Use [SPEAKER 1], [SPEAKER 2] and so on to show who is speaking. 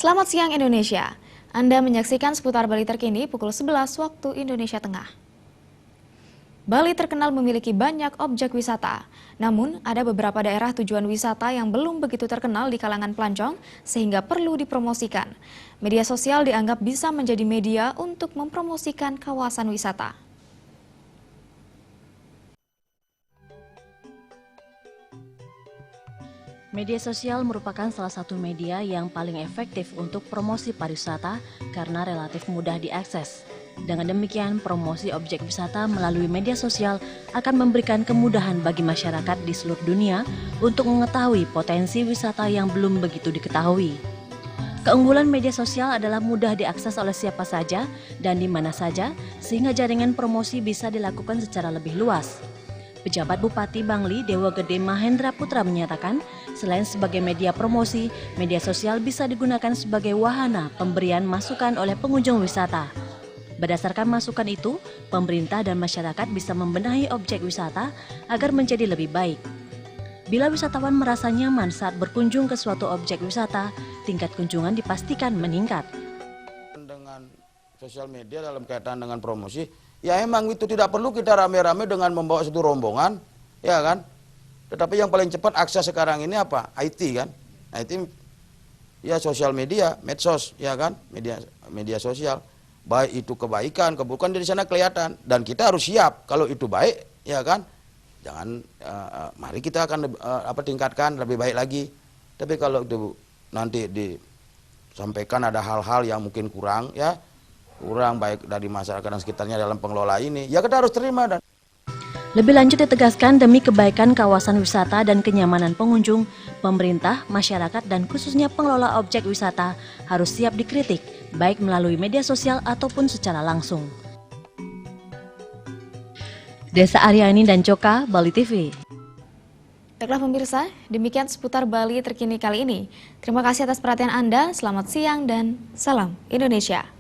[SPEAKER 1] Selamat siang Indonesia. Anda menyaksikan seputar Bali terkini pukul 11 waktu Indonesia Tengah. Bali terkenal memiliki banyak objek wisata. Namun, ada beberapa daerah tujuan wisata yang belum begitu terkenal di kalangan pelancong sehingga perlu dipromosikan. Media sosial dianggap bisa menjadi media untuk mempromosikan kawasan wisata.
[SPEAKER 2] Media sosial merupakan salah satu media yang paling efektif untuk promosi pariwisata karena relatif mudah diakses. Dengan demikian, promosi objek wisata melalui media sosial akan memberikan kemudahan bagi masyarakat di seluruh dunia untuk mengetahui potensi wisata yang belum begitu diketahui. Keunggulan media sosial adalah mudah diakses oleh siapa saja dan di mana saja, sehingga jaringan promosi bisa dilakukan secara lebih luas. Pejabat Bupati Bangli Dewa Gede Mahendra Putra menyatakan, selain sebagai media promosi, media sosial bisa digunakan sebagai wahana pemberian masukan oleh pengunjung wisata. Berdasarkan masukan itu, pemerintah dan masyarakat bisa membenahi objek wisata agar menjadi lebih baik. Bila wisatawan merasa nyaman saat berkunjung ke suatu objek wisata, tingkat kunjungan dipastikan meningkat.
[SPEAKER 3] Dengan sosial media dalam kaitan dengan promosi, ya emang itu tidak perlu kita rame-rame dengan membawa satu rombongan, ya kan? Tetapi yang paling cepat akses sekarang ini apa? IT kan? IT ya sosial media, medsos, ya kan? Media sosial. Baik itu kebaikan, keburukan dari sana kelihatan dan kita harus siap kalau itu baik, ya kan? Jangan mari kita akan tingkatkan lebih baik lagi. Tapi kalau itu nanti disampaikan ada hal-hal yang mungkin kurang, ya kurang baik dari masyarakat dan sekitarnya dalam pengelola ini, ya kita harus terima. Dan
[SPEAKER 2] lebih lanjut ditegaskan, demi kebaikan kawasan wisata dan kenyamanan pengunjung, pemerintah, masyarakat, dan khususnya pengelola objek wisata harus siap dikritik, baik melalui media sosial ataupun secara langsung. Desa Aryani dan Joka, Bali TV.
[SPEAKER 1] Baiklah pemirsa, demikian seputar Bali terkini kali ini. Terima kasih atas perhatian Anda, selamat siang dan salam Indonesia.